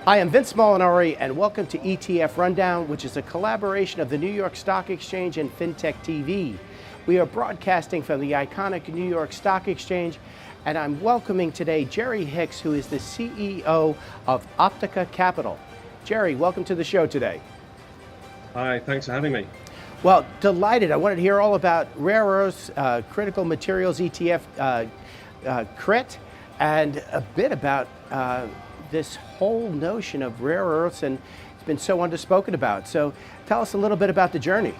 I am Vince Molinari, and welcome to ETF Rundown, which is a collaboration of the New York Stock Exchange and FinTech TV. We are broadcasting from the iconic New York Stock Exchange, and I'm welcoming today Jerry Hicks, who is the CEO of Optica Capital. Jerry, welcome to the show today. Hi, thanks for having me. Well, delighted. I wanted to hear all about rare earths, critical materials ETF, CRIT, and a bit about this whole notion of rare earths, and it's been so underspoken about. So tell us a little bit about the journey.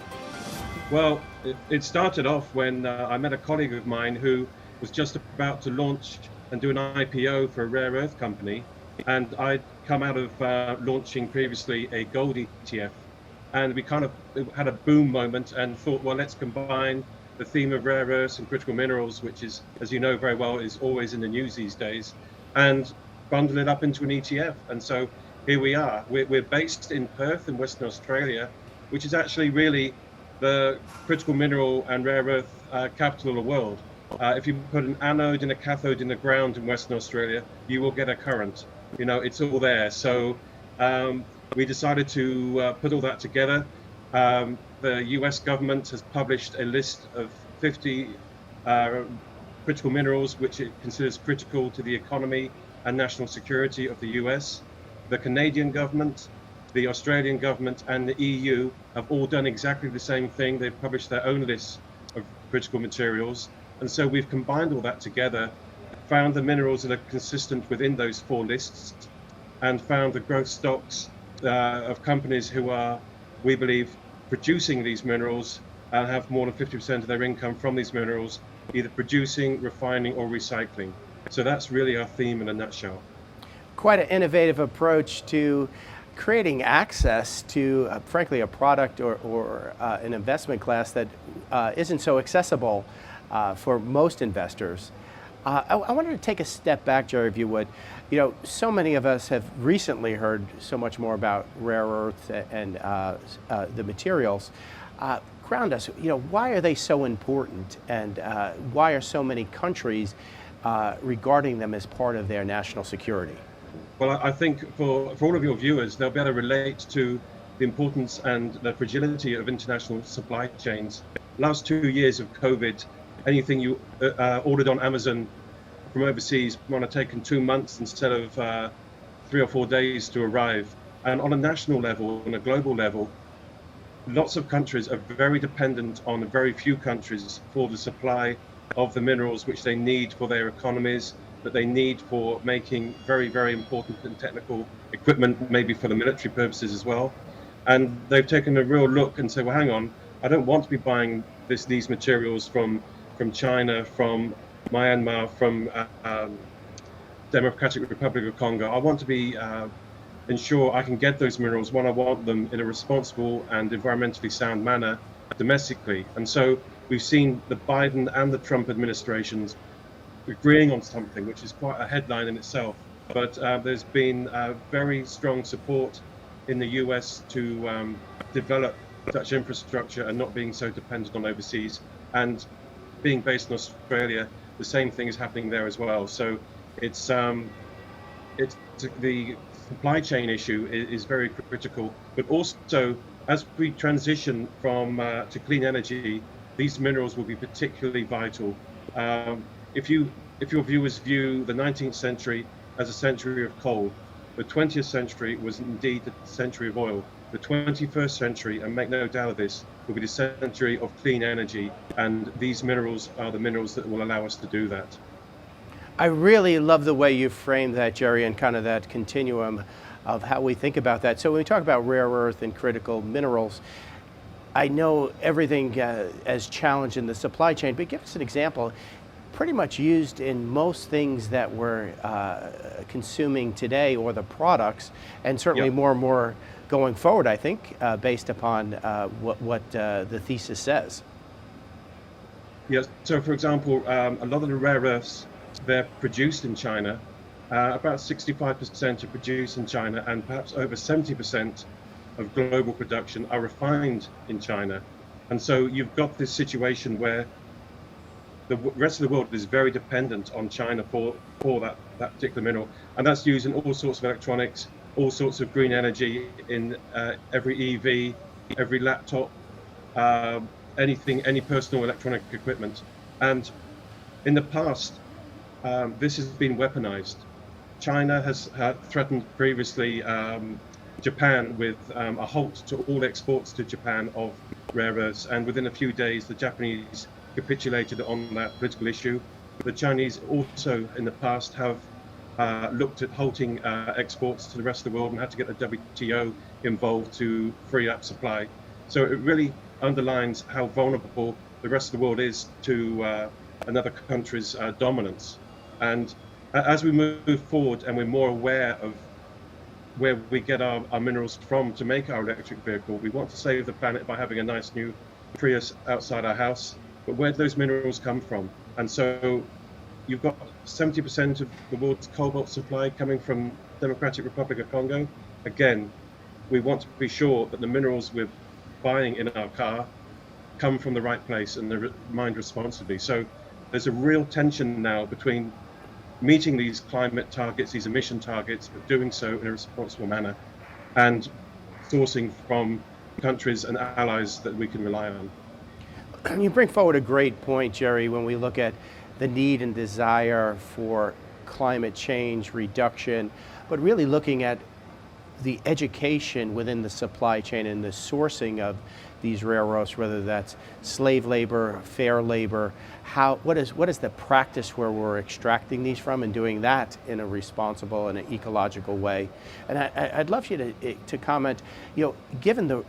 Well, it started off when I met a colleague of mine who was just about to launch and do an IPO for a rare earth company. And I'd come out of launching previously a gold ETF. And we kind of had a boom moment and thought, well, let's combine the theme of rare earths and critical minerals, which is, as you know very well, is always in the news these days, and bundle it up into an ETF. And so here we are. We're based in Perth in Western Australia, which is actually really the critical mineral and rare earth capital of the world. If you put an anode and a cathode in the ground in Western Australia, you will get a current. You know, it's all there. So we decided to put all that together. The US government has published a list of 50 critical minerals which it considers critical to the economy and national security of the US. The Canadian government, the Australian government, and the EU have all done exactly the same thing. They've published their own lists of critical materials. And so we've combined all that together, found the minerals that are consistent within those four lists, and found the growth stocks of companies who are, we believe, producing these minerals and have more than 50% of their income from these minerals, either producing, refining, or recycling. So that's really our theme in a nutshell. Quite an innovative approach to creating access to, frankly, a product or an investment class that isn't so accessible for most investors. I wanted to take a step back, Jerry, if you would. You know, so many of us have recently heard so much more about rare earths and the materials. Ground us, you know, why are they so important, and why are so many countries regarding them as part of their national security? Well, I think for all of your viewers, they'll be able to relate to the importance and the fragility of international supply chains. Last 2 years of COVID, anything you ordered on Amazon from overseas might have taken 2 months instead of 3 or 4 days to arrive. And on a national level, on a global level, lots of countries are very dependent on very few countries for the supply of the minerals which they need for their economies, that they need for making very, very important and technical equipment, maybe for the military purposes as well. And they've taken a real look and said, well, hang on, I don't want to be buying these materials from China, from Myanmar, from Democratic Republic of Congo. I want to be ensure I can get those minerals when I want them in a responsible and environmentally sound manner domestically. And so we've seen the Biden and the Trump administrations agreeing on something, which is quite a headline in itself. But there's been very strong support in the US to develop such infrastructure and not being so dependent on overseas. And being based in Australia, the same thing is happening there as well. So it's the supply chain issue is very critical, but also as we transition from to clean energy, these minerals will be particularly vital. If your viewers view the 19th century as a century of coal, the 20th century was indeed the century of oil. The 21st century, and make no doubt of this, will be the century of clean energy, and these minerals are the minerals that will allow us to do that. I really love the way you framed that, Jerry, and kind of that continuum of how we think about that. So when we talk about rare earth and critical minerals, I know everything as challenged in the supply chain, but give us an example. Pretty much used in most things that we're consuming today, or the products, and certainly more and more going forward, I think, based upon what the thesis says. Yes, so for example, a lot of the rare earths, they're produced in China. About 65% are produced in China, and perhaps over 70% of global production are refined in China. And so you've got this situation where the rest of the world is very dependent on China for that particular mineral. And that's used in all sorts of electronics, all sorts of green energy in every EV, every laptop, anything, any personal electronic equipment. And in the past, this has been weaponized. China has threatened previously Japan with a halt to all exports to Japan of rare earths, and within a few days the Japanese capitulated on that political issue. The Chinese also in the past have looked at halting exports to the rest of the world and had to get the WTO involved to free up supply. So it really underlines how vulnerable the rest of the world is to another country's dominance. And as we move forward and we're more aware of where we get our minerals from to make our electric vehicle, we want to save the planet by having a nice new Prius outside our house. But where do those minerals come from? And so you've got 70% of the world's cobalt supply coming from Democratic Republic of Congo. Again, we want to be sure that the minerals we're buying in our car come from the right place and they're mined responsibly. So there's a real tension now between meeting these climate targets, these emission targets, but doing so in a responsible manner, and sourcing from countries and allies that we can rely on. You bring forward a great point, Jerry, when we look at the need and desire for climate change reduction, but really looking at the education within the supply chain and the sourcing of these rare earths, whether that's slave labor, fair labor, what is the practice where we're extracting these from and doing that in a responsible and an ecological way. And I'd love you to comment, given the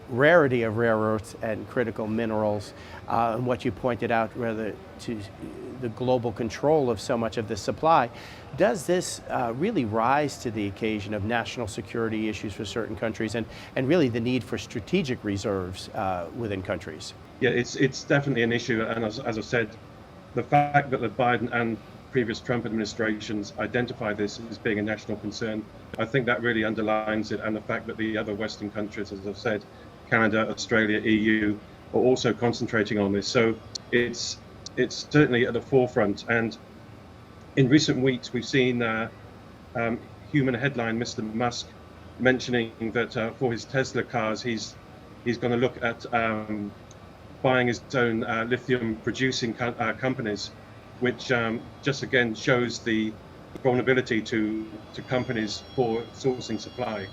rarity of rare earths and critical minerals, and what you pointed out, rather to the global control of so much of the supply, does this really rise to the occasion of national security issues for certain countries and really the need for strategic reserves within countries? Yeah, it's definitely an issue. And as I said, the fact that the Biden and previous Trump administrations identified this as being a national concern, I think that really underlines it. And the fact that the other Western countries, as I've said, Canada, Australia, EU, are also concentrating on this. So it's certainly at the forefront. And in recent weeks, we've seen human headline Mr. Musk mentioning that for his Tesla cars, he's going to look at buying his own lithium producing companies, which just again shows the vulnerability to companies for sourcing supply.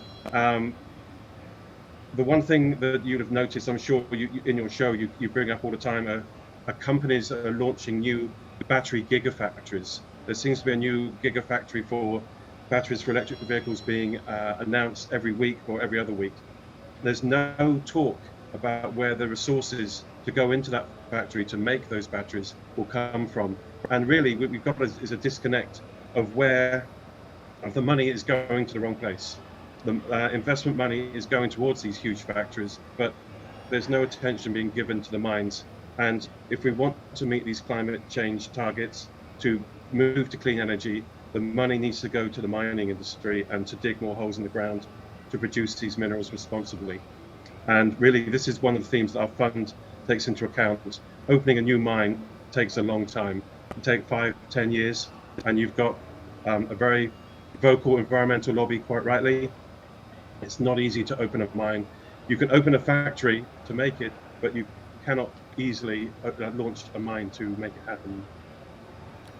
The one thing that you'd have noticed, I'm sure in your show, you bring up all the time, are companies that are launching new battery gigafactories. There seems to be a new gigafactory for batteries for electric vehicles being announced every week or every other week. There's no talk about where the resources to go into that factory to make those batteries will come from. And really, what we've got is a disconnect of where the money is going to the wrong place. The investment money is going towards these huge factories, but there's no attention being given to the mines. And if we want to meet these climate change targets, to move to clean energy, the money needs to go to the mining industry and to dig more holes in the ground to produce these minerals responsibly. And really, this is one of the themes that our fund takes into account. Opening a new mine takes a long time. It takes 5-10 years, and you've got a very vocal environmental lobby, quite rightly. It's not easy to open a mine. You can open a factory to make it, but you cannot easily launch a mine to make it happen.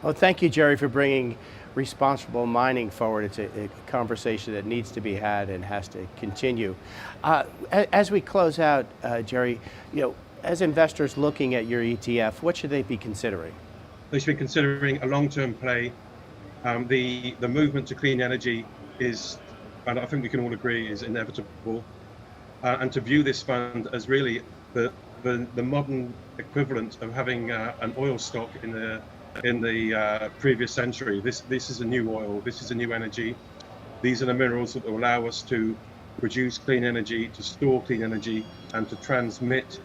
Well, thank you, Jerry, for bringing responsible mining forward. It's a conversation that needs to be had and has to continue. As we close out, Jerry, as investors looking at your ETF, what should they be considering? They should be considering a long-term play. The movement to clean energy is, and I think we can all agree, is inevitable. And to view this fund as really the modern equivalent of having an oil stock in the previous century. This is a new oil. This is a new energy. These are the minerals that will allow us to produce clean energy, to store clean energy, and to transmit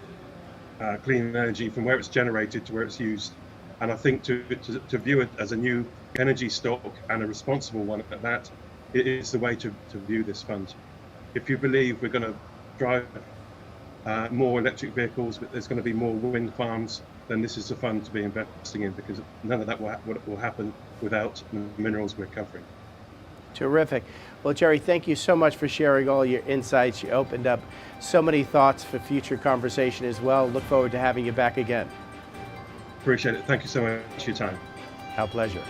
clean energy from where it's generated to where it's used. And I think to view it as a new energy stock and a responsible one at that, it is the way to view this fund. If you believe we're going to drive more electric vehicles, but there's going to be more wind farms, then this is a fund to be investing in, because none of that will happen without the minerals we're covering. Terrific. Well, Jerry, thank you so much for sharing all your insights. You opened up so many thoughts for future conversation as well. Look forward to having you back again. Appreciate it. Thank you so much for your time. Our pleasure.